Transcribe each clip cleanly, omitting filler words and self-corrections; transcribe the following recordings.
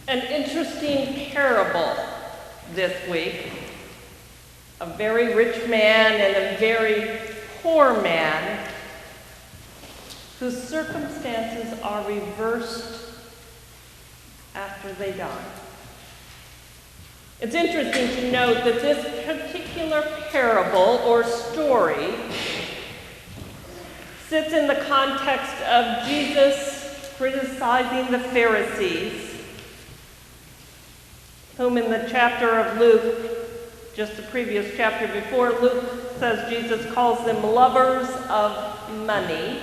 An interesting parable this week. A very rich man and a very poor man whose circumstances are reversed after they die. It's interesting to note that this particular parable or story sits in the context of Jesus criticizing the Pharisees, whom in the chapter of Luke, just the previous chapter before, Luke says Jesus calls them lovers of money.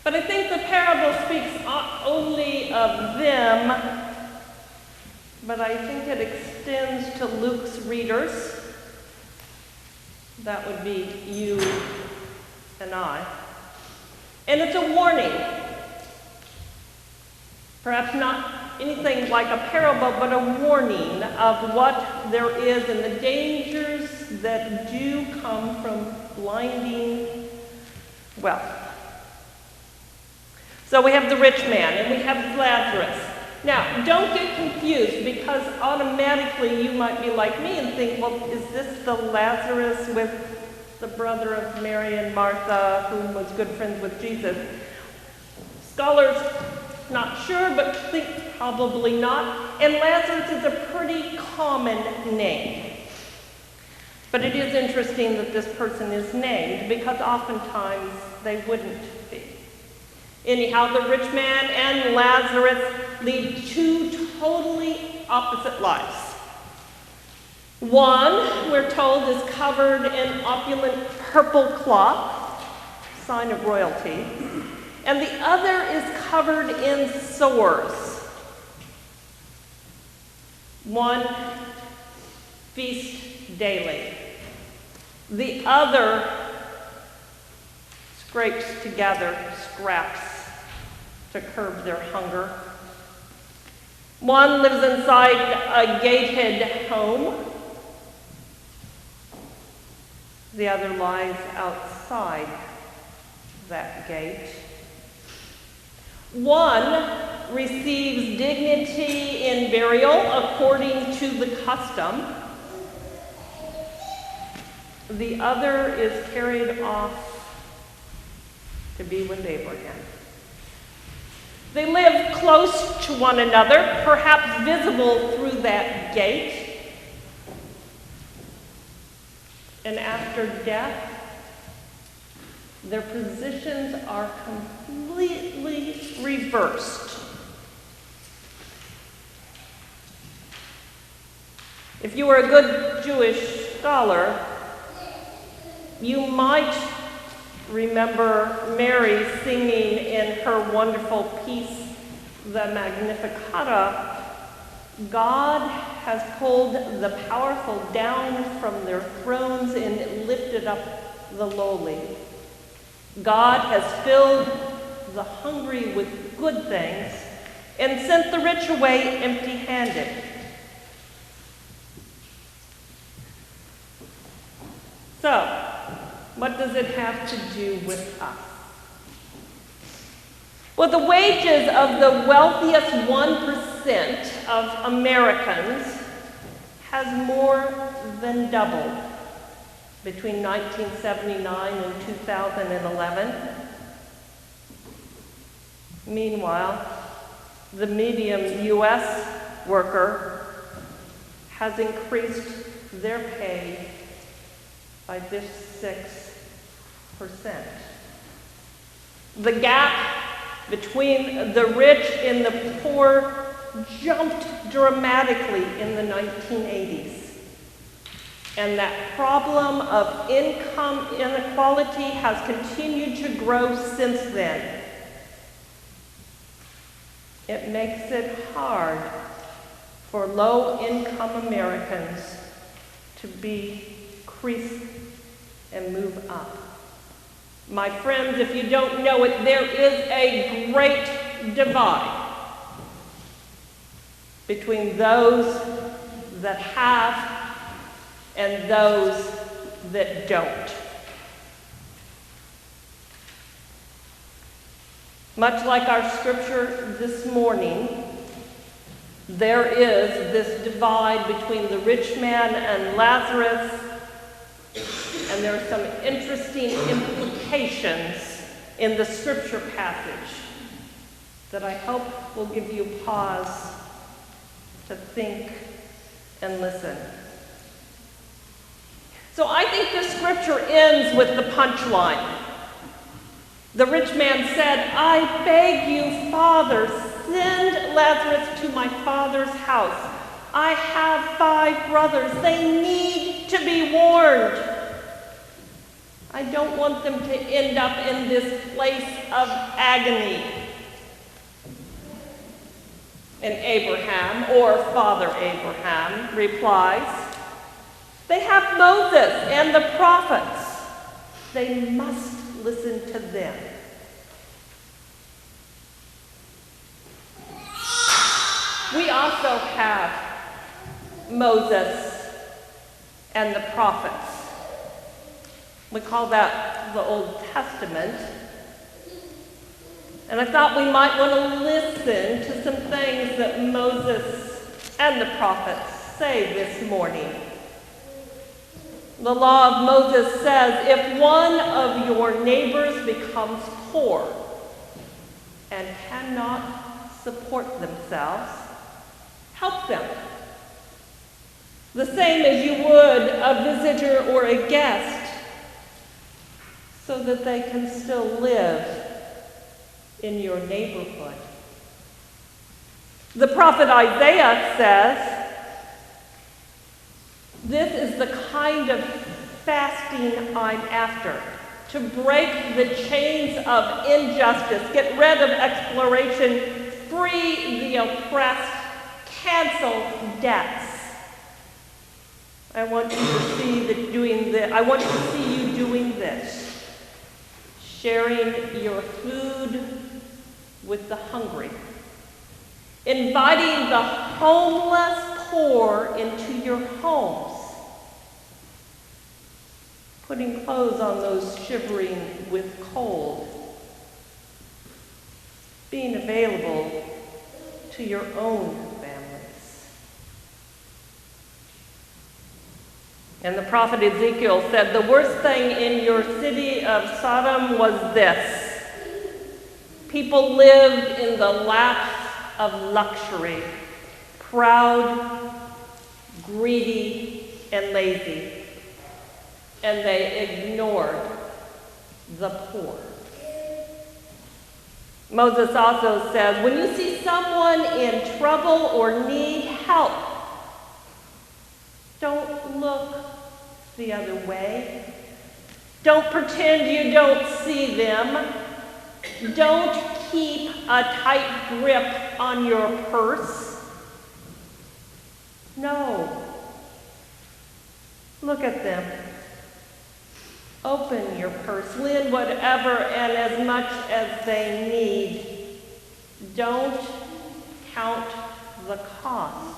But I think the parable speaks not only of them, but I think it extends to Luke's readers. That would be you and I. And it's a warning. Perhaps not anything like a parable, but a warning of what there is and the dangers that do come from blinding wealth. So we have the rich man and we have Lazarus. Now, don't get confused, because automatically you might be like me and think, well, is this the Lazarus with the brother of Mary and Martha, who was good friends with Jesus? Scholars, not sure, but think probably not. And Lazarus is a pretty common name. But it is interesting that this person is named, because oftentimes they wouldn't be. Anyhow, the rich man and Lazarus lead two totally opposite lives. One, we're told, is covered in opulent purple cloth, sign of royalty, and the other is covered in sores. One feasts daily. The other scrapes together scraps to curb their hunger. One lives inside a gated home. The other lies outside that gate. One receives dignity in burial according to the custom. The other is carried off to be with Abraham. They live close to one another, perhaps visible through that gate. And after death, their positions are completely reversed. If you were a good Jewish scholar, you might remember Mary singing in her wonderful piece, the Magnificat, God has pulled the powerful down from their thrones and lifted up the lowly. God has filled the hungry with good things and sent the rich away empty-handed. So, what does it have to do with us? Well, the wages of the wealthiest 1% of Americans has more than doubled between 1979 and 2011. Meanwhile, the median U.S. worker has increased their pay by just 6%. The gap between the rich and the poor jumped dramatically in the 1980s. And that problem of income inequality has continued to grow since then. It makes it hard for low-income Americans to be increased and move up. My friends, if you don't know it, there is a great divide between those that have and those that don't. Much like our scripture this morning, there is this divide between the rich man and Lazarus, and there are some interesting implications in the scripture passage that I hope will give you pause to think and listen. So I think this scripture ends with the punchline. The rich man said, "I beg you, Father, send Lazarus to my father's house. I have 5 brothers. They need to be warned. I don't want them to end up in this place of agony." And Abraham, or Father Abraham, replies, "They have Moses and the prophets. They must listen to them." We also have Moses and the prophets. We call that the Old Testament. And I thought we might want to listen to some things that Moses and the prophets say this morning. The law of Moses says, if one of your neighbors becomes poor and cannot support themselves, help them. The same as you would a visitor or a guest, so that they can still live in your neighborhood. The prophet Isaiah says, "This is the kind of fasting I'm after, to break the chains of injustice, get rid of exploration, free the oppressed, cancel debts." I want you to see I want to see you doing this, sharing your food with the hungry, inviting the homeless poor into your homes, putting clothes on those shivering with cold, being available to your own families. And the prophet Ezekiel said, "The worst thing in your city of Sodom was this: people lived in the laps of luxury, proud, greedy, and lazy, and they ignored the poor." Moses also says, when you see someone in trouble or need help, don't look the other way. Don't pretend you don't see them. Don't keep a tight grip on your purse. No. Look at them. Open your purse. Lend whatever and as much as they need. Don't count the cost.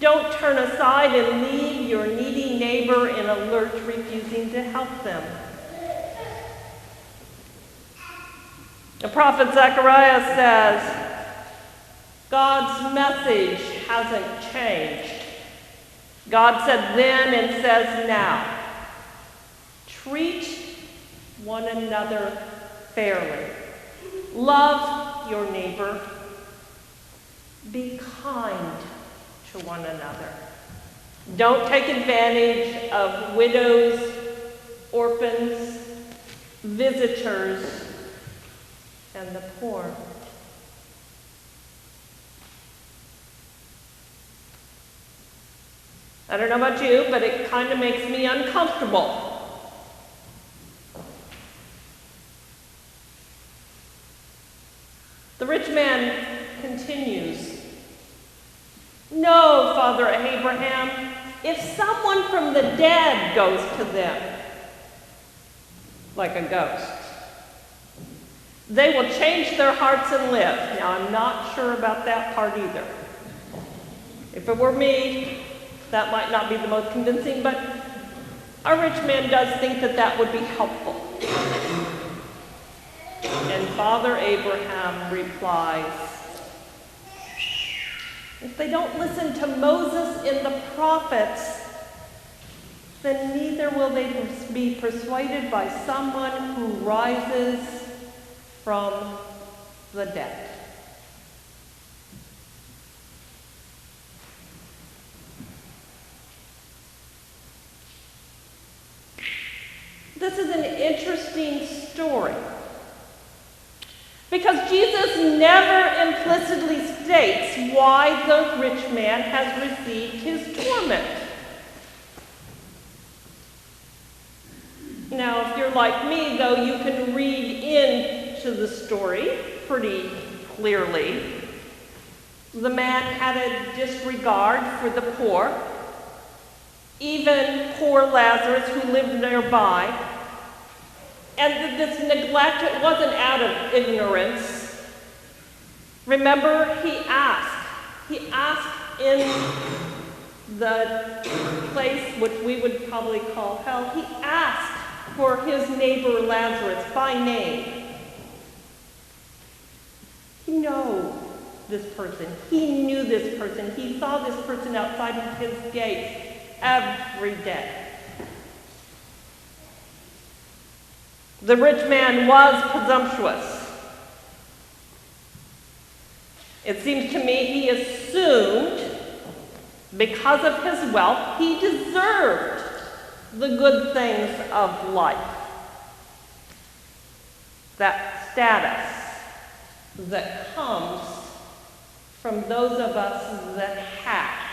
Don't turn aside and leave your needy neighbor in a lurch, refusing to help them. The prophet Zechariah says, God's message hasn't changed. God said then and says now, treat one another fairly. Love your neighbor. Be kind to one another. Don't take advantage of widows, orphans, visitors, and the poor. I don't know about you, but it kind of makes me uncomfortable. The rich man continues, "No, Father Abraham, if someone from the dead goes to them, like a ghost, they will change their hearts and live." Now, I'm not sure about that part either. If it were me, that might not be the most convincing, but our rich man does think that that would be helpful. And Father Abraham replies, if they don't listen to Moses and the prophets, then neither will they be persuaded by someone who rises from the dead. This is an interesting story because Jesus never implicitly states why the rich man has received his torment. Now, if you're like me, though, you can read into the story pretty clearly. The man had a disregard for the poor, even poor Lazarus who lived nearby. And this neglect, it wasn't out of ignorance. Remember, he asked in the place which we would probably call hell, he asked for his neighbor Lazarus by name. He knew this person. He knew this person. He saw this person outside of his gates every day. The rich man was presumptuous. It seems to me he assumed, because of his wealth, he deserved the good things of life. That status that comes from those of us that have.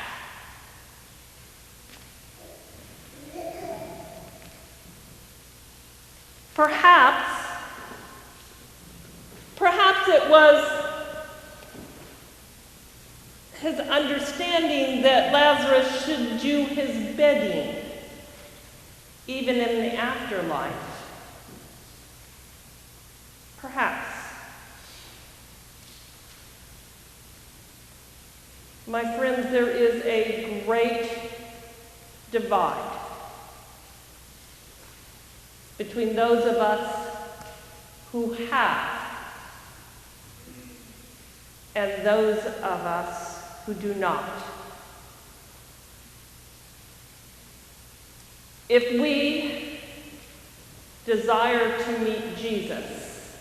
Perhaps it was his understanding that Lazarus should do his bidding, even in the afterlife. Perhaps. My friends, there is a great divide between those of us who have and those of us who do not. If we desire to meet Jesus,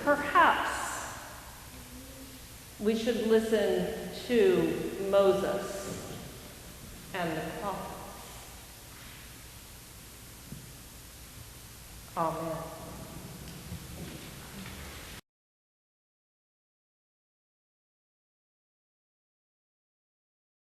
perhaps we should listen to Moses and the prophets. Amen.